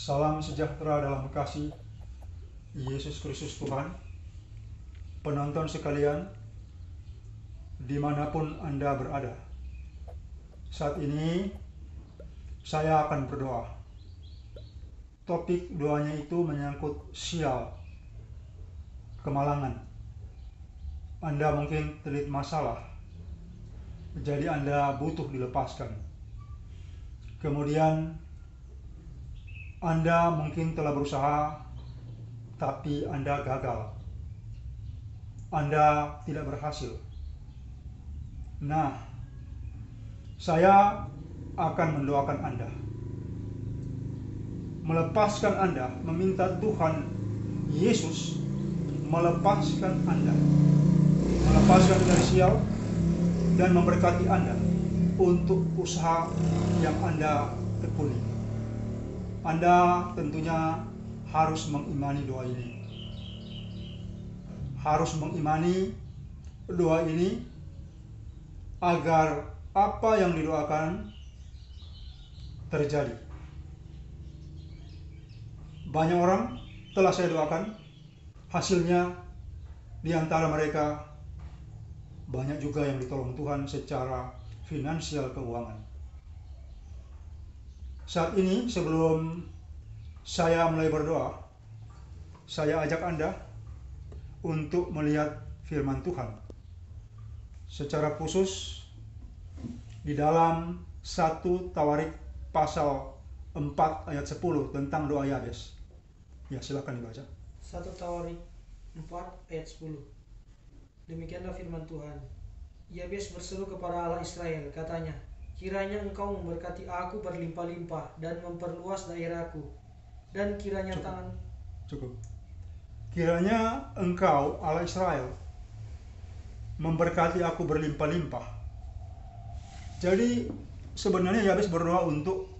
Salam sejahtera dalam kasih Yesus Kristus Tuhan. Penonton sekalian, dimanapun Anda berada, saat ini saya akan berdoa. Topik doanya itu menyangkut sial, kemalangan. Anda mungkin terlilit masalah, jadi Anda butuh dilepaskan. Kemudian Anda mungkin telah berusaha, tapi Anda gagal. Anda tidak berhasil. Nah, saya akan mendoakan Anda, melepaskan Anda, meminta Tuhan Yesus melepaskan Anda, melepaskan dari sial, dan memberkati Anda untuk usaha yang Anda tekuni. Anda tentunya harus mengimani doa ini. Harus mengimani doa ini agar apa yang didoakan terjadi. Banyak orang telah saya doakan, hasilnya di antara mereka banyak juga yang ditolong Tuhan secara finansial keuangan. Saat ini sebelum saya mulai berdoa, saya ajak Anda untuk melihat firman Tuhan. Secara khusus di dalam 1 Tawarik pasal 4 ayat 10 tentang doa Yabes. Ya, silakan dibaca. 1 Tawarik 4 ayat 10. Demikianlah firman Tuhan. Yabes berseru kepada Allah Israel, katanya, kiranya engkau memberkati aku berlimpah-limpah dan memperluas daerahku, dan kiranya Cukup. Kiranya engkau, Allah Israel, memberkati aku berlimpah-limpah. Jadi sebenarnya Yabes berdoa untuk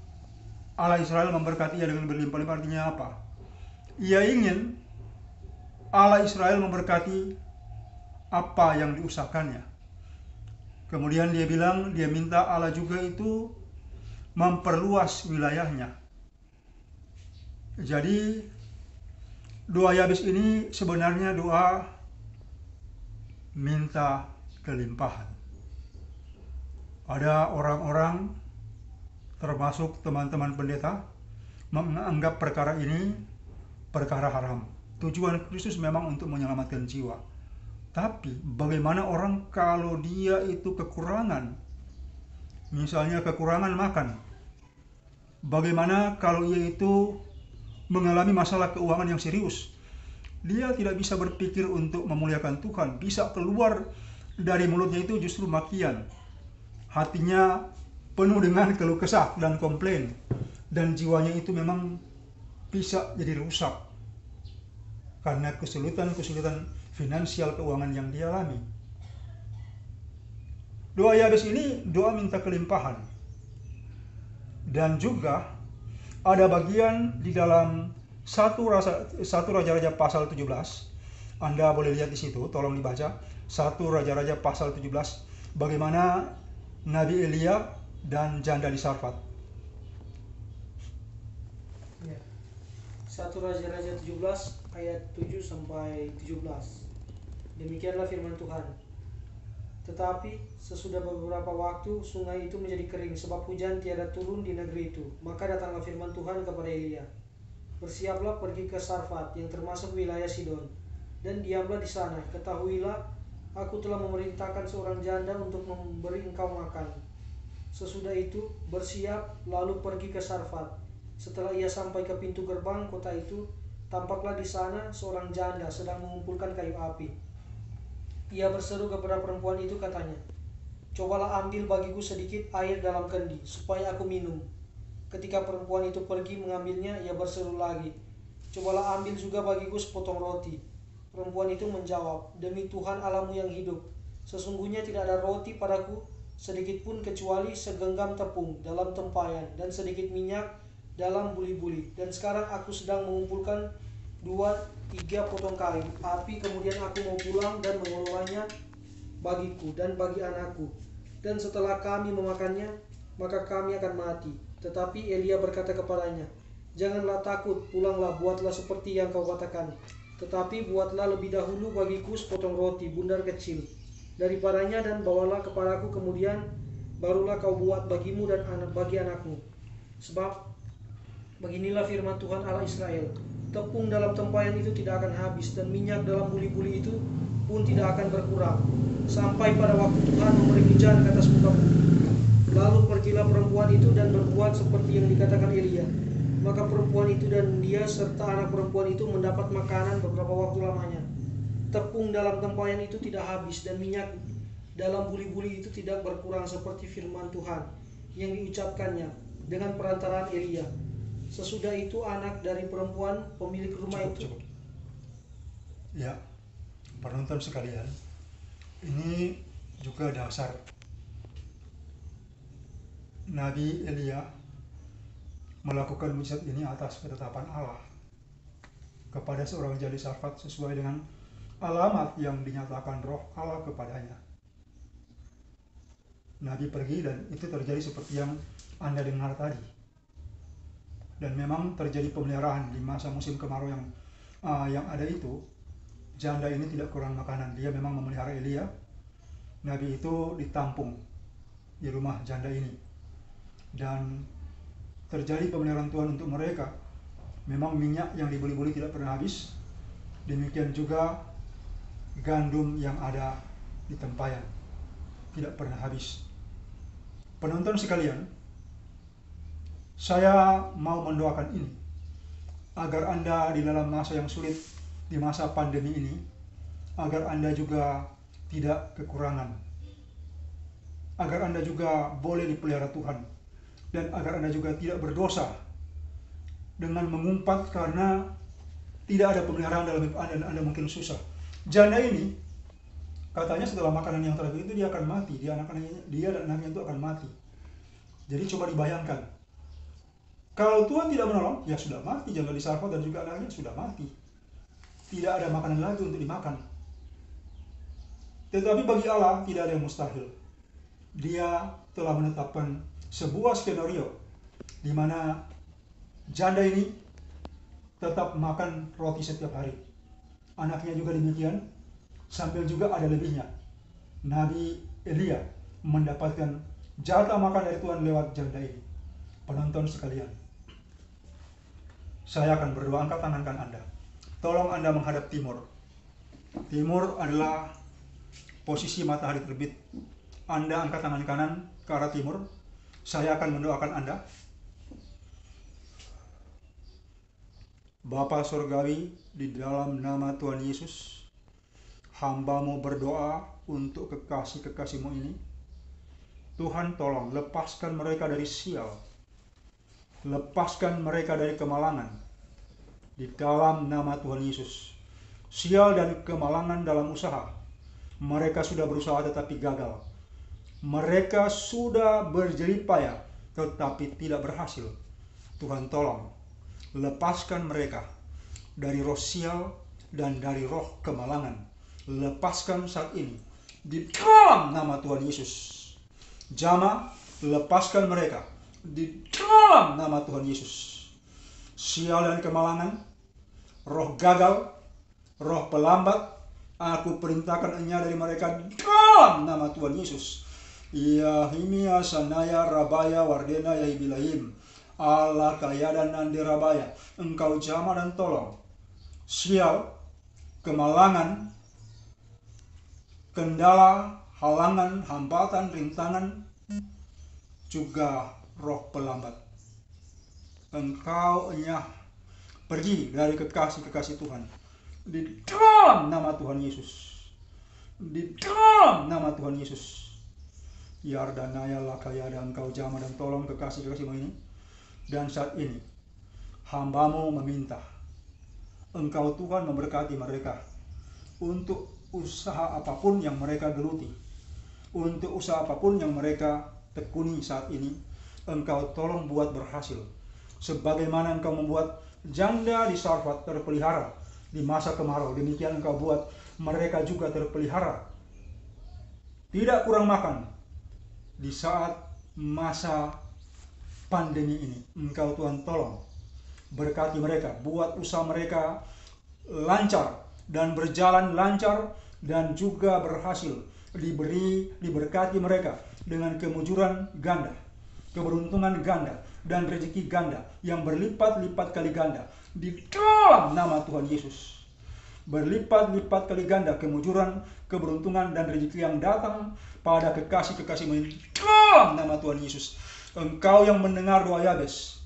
Allah Israel memberkatinya dengan berlimpah-limpah. Artinya apa? Ia ingin Allah Israel memberkati apa yang diusahakannya. Kemudian dia bilang, dia minta Allah juga itu memperluas wilayahnya. Jadi doa Yabes ini sebenarnya doa minta kelimpahan. Ada orang-orang, termasuk teman-teman pendeta, menganggap perkara ini perkara haram. Tujuan Kristus memang untuk menyelamatkan jiwa. Tapi bagaimana orang kalau dia itu kekurangan, misalnya kekurangan makan? Bagaimana kalau ia itu mengalami masalah keuangan yang serius? Dia tidak bisa berpikir untuk memuliakan Tuhan. Bisa keluar dari mulutnya itu justru makian. Hatinya penuh dengan keluh kesah dan komplain. Dan jiwanya itu memang bisa jadi rusak karena kesulitan finansial keuangan yang dialami. Doa Yabes ini doa minta kelimpahan. Dan juga ada bagian di dalam 1 Raja-Raja pasal 17. Anda boleh lihat di situ, tolong dibaca. 1 Raja-Raja pasal 17, bagaimana Nabi Elia dan janda di Sarfat. 1 Raja-Raja 17 ayat 7 sampai 17. Demikianlah firman Tuhan. Tetapi sesudah beberapa waktu sungai itu menjadi kering sebab hujan tiada turun di negeri itu. Maka datanglah firman Tuhan kepada Elia. Bersiaplah pergi ke Sarfat yang termasuk wilayah Sidon, dan diamlah di sana. Ketahuilah, aku telah memerintahkan seorang janda untuk memberi engkau makan. Sesudah itu bersiap lalu pergi ke Sarfat. Setelah ia sampai ke pintu gerbang kota itu, tampaklah di sana seorang janda sedang mengumpulkan kayu api. Ia berseru kepada perempuan itu, katanya, cobalah ambil bagiku sedikit air dalam kendi, supaya aku minum. Ketika perempuan itu pergi mengambilnya, ia berseru lagi, cobalah ambil juga bagiku sepotong roti. Perempuan itu menjawab, demi Tuhan Allahmu yang hidup, sesungguhnya tidak ada roti padaku sedikit pun kecuali segenggam tepung dalam tempayan dan sedikit minyak dalam buli-buli. Dan sekarang aku sedang mengumpulkan 2-3 potong kayu api, kemudian aku mau pulang dan mengelolanya bagiku dan bagi anakku. Dan setelah kami memakannya, maka kami akan mati. Tetapi Elia berkata kepadanya, Janganlah takut, pulanglah, buatlah seperti yang kau katakan. Tetapi buatlah lebih dahulu bagiku sepotong roti bundar kecil daripadanya dan bawalah kepadaku, kemudian barulah kau buat bagimu dan bagi anakmu. Sebab beginilah firman Tuhan Allah Israel, tepung dalam tempayan itu tidak akan habis, dan minyak dalam buli-buli itu pun tidak akan berkurang, sampai pada waktu Tuhan memberi hujan ke atas muka bumi. Lalu pergilah perempuan itu dan berbuat seperti yang dikatakan Elia. Maka perempuan itu dan dia serta anak perempuan itu mendapat makanan beberapa waktu lamanya. Tepung dalam tempayan itu tidak habis, dan minyak dalam buli-buli itu tidak berkurang, seperti firman Tuhan yang diucapkannya dengan perantaraan Elia. Sesudah itu anak dari perempuan pemilik rumah Cukup. Ya, penonton sekalian, ini juga dasar Nabi Elia melakukan mujizat ini atas ketetapan Allah kepada seorang jali Sarfat sesuai dengan alamat yang dinyatakan roh Allah kepadanya. Nabi pergi dan itu terjadi seperti yang Anda dengar tadi. Dan memang terjadi pemeliharaan di masa musim kemarau yang ada itu. Janda ini tidak kurang makanan. Dia memang memelihara Elia. Nabi itu ditampung di rumah janda ini. Dan terjadi pemeliharaan Tuhan untuk mereka. Memang minyak yang dibeli-beli tidak pernah habis. Demikian juga gandum yang ada di tempayan tidak pernah habis. Penonton sekalian, saya mau mendoakan ini agar Anda di dalam masa yang sulit, di masa pandemi ini, agar Anda juga tidak kekurangan, agar Anda juga boleh dipelihara Tuhan, dan agar Anda juga tidak berdosa dengan mengumpat karena tidak ada pemeliharaan dalam hidup Anda dan Anda mungkin susah. Janda ini katanya setelah makanan yang terakhir itu dia akan mati, dia dan anaknya itu akan mati. Jadi coba dibayangkan, kalau Tuhan tidak menolong, ya sudah mati janda di Sarfat dan juga anaknya sudah mati. Tidak ada makanan lagi untuk dimakan. Tetapi bagi Allah tidak ada yang mustahil. Dia telah menetapkan sebuah skenario di mana janda ini tetap makan roti setiap hari. Anaknya juga demikian, sambil juga ada lebihnya. Nabi Elia mendapatkan jatah makan dari Tuhan lewat janda ini. Penonton sekalian, saya akan berdoa, angkat tangankan Anda. Tolong Anda menghadap timur. Timur adalah posisi matahari terbit. Anda angkat tangan kanan ke arah timur. Saya akan mendoakan Anda. Bapa Surgawi, di dalam nama Tuhan Yesus, hamba-Mu berdoa untuk kekasih-kekasih-Mu ini. Tuhan tolong lepaskan mereka dari sial. Lepaskan mereka dari kemalangan. Di dalam nama Tuhan Yesus. Sial dan kemalangan dalam usaha. Mereka sudah berusaha tetapi gagal. Mereka sudah berjeripaya tetapi tidak berhasil. Tuhan tolong lepaskan mereka dari roh sial dan dari roh kemalangan. Lepaskan saat ini di dalam nama Tuhan Yesus. Jama, lepaskan mereka di dalam nama Tuhan Yesus. Sial dan kemalangan, roh gagal, roh pelambat, aku perintahkan enya dari mereka di dalam nama Tuhan Yesus. Yahimia sanaya rabaya wardena yahibilahim. Allah kaya dan nandi rabaya, engkau jama dan tolong. Sial, kemalangan, kendala, halangan, hambatan, rintangan, juga roh pelambat. Engkau enyah pergi dari kekasih-kekasih Tuhan. Di dalam nama Tuhan Yesus. Di dalam nama Tuhan Yesus. Yardanaya lakaya dan engkau jama dan tolong kekasih-kekasih-Mu ini. Dan saat ini hamba-Mu meminta Engkau Tuhan memberkati mereka untuk usaha apapun yang mereka geluti, untuk usaha apapun yang mereka tekuni saat ini. Engkau tolong buat berhasil, sebagaimana Engkau membuat janda di Sarfat terpelihara di masa kemarau. Demikian Engkau buat mereka juga terpelihara, tidak kurang makan di saat masa pandemi ini. Engkau Tuhan tolong Berkati mereka, buat usaha mereka lancar dan berjalan lancar dan juga berhasil. Diberkati mereka dengan kemujuran ganda, keberuntungan ganda, dan rezeki ganda yang berlipat-lipat kali ganda di dalam nama Tuhan Yesus. Berlipat-lipat kali ganda kemujuran, keberuntungan, dan rezeki yang datang pada kekasih-kekasihmu ini dalam nama Tuhan Yesus. Engkau yang mendengar doa Yabes,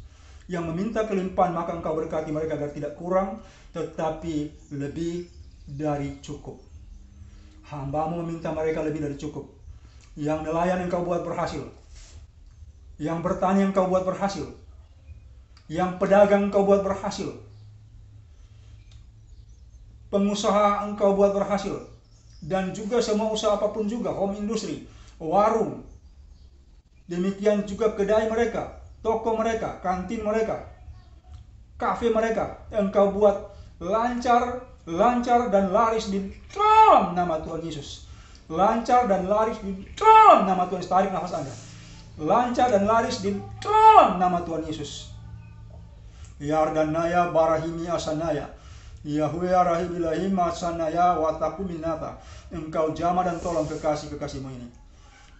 yang meminta kelimpahan, maka engkau berkati mereka agar tidak kurang, tetapi lebih dari cukup. Hambamu meminta mereka lebih dari cukup. Yang nelayan engkau buat berhasil, yang bertani engkau buat berhasil, yang pedagang engkau buat berhasil, pengusaha engkau buat berhasil, dan juga semua usaha apapun juga, home industry, warung, demikian juga kedai mereka, toko mereka, kantin mereka, kafe mereka, engkau buat lancar dan laris di dalam nama Tuhan Yesus. Lancar dan laris di dalam nama Tuhan Yesus. Tarik nafas Anda. Lancar dan laris di dalam nama Tuhan Yesus. Yardanaya barahimi asanaya, Yahweh arahibilahim asanaya watakuminata. Engkau jamah dan tolong kekasih-kekasihmu ini.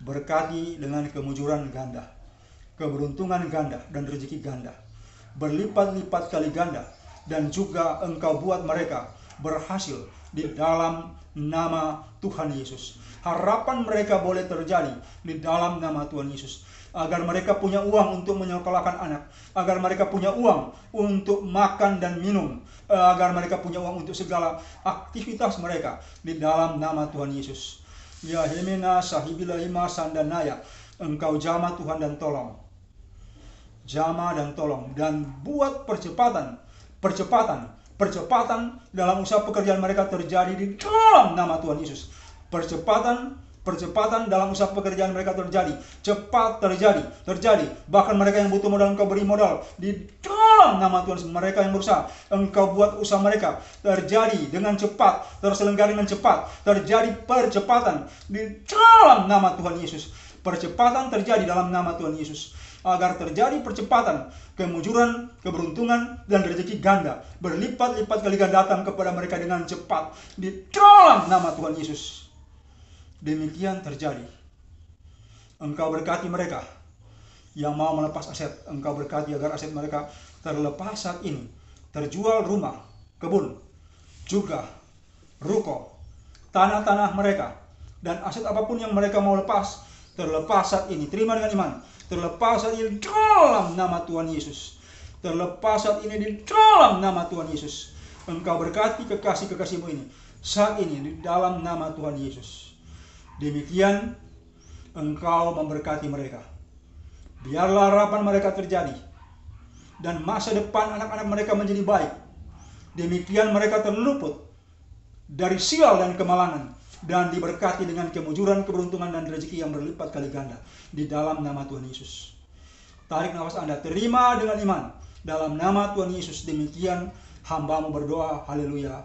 Berkati dengan kemujuran ganda, keberuntungan ganda, dan rezeki ganda, berlipat-lipat kali ganda, dan juga engkau buat mereka berhasil di dalam nama Tuhan Yesus. Harapan mereka boleh terjadi di dalam nama Tuhan Yesus, agar mereka punya uang untuk menyekolahkan anak, agar mereka punya uang untuk makan dan minum, agar mereka punya uang untuk segala aktivitas mereka di dalam nama Tuhan Yesus. Ya hemena sahibilahima sandanaya, engkau jamah Tuhan dan tolong, jamah dan tolong, dan buat percepatan dalam usaha pekerjaan mereka terjadi di dalam nama Tuhan Yesus. Percepatan dalam usaha pekerjaan mereka terjadi, cepat terjadi. Bahkan mereka yang butuh modal, engkau beri modal di dalam nama Tuhan Yesus. Mereka yang berusaha, engkau buat usaha mereka terjadi dengan cepat, terselenggara dengan cepat, terjadi percepatan di dalam nama Tuhan Yesus. Percepatan terjadi dalam nama Tuhan Yesus, agar terjadi percepatan, kemujuran, keberuntungan, dan rezeki ganda berlipat-lipat kali ganda datang kepada mereka dengan cepat di dalam nama Tuhan Yesus. Demikian terjadi. Engkau berkati mereka yang mau melepas aset. Engkau berkati agar aset mereka terlepas saat ini. Terjual rumah, kebun, juga ruko, tanah-tanah mereka, dan aset apapun yang mereka mau lepas, terlepas saat ini. Terima dengan iman. Terlepas saat ini dalam nama Tuhan Yesus. Terlepas saat ini di dalam nama Tuhan Yesus. Engkau berkati kekasih-kekasihmu ini saat ini di dalam nama Tuhan Yesus. Demikian engkau memberkati mereka. Biarlah harapan mereka terjadi, dan masa depan anak-anak mereka menjadi baik. Demikian mereka terluput dari sial dan kemalangan, dan diberkati dengan kemujuran, keberuntungan, dan rezeki yang berlipat kali ganda di dalam nama Tuhan Yesus. Tarik nafas Anda, terima dengan iman dalam nama Tuhan Yesus. Demikian hambamu berdoa. Haleluya.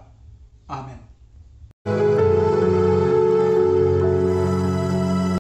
Amin.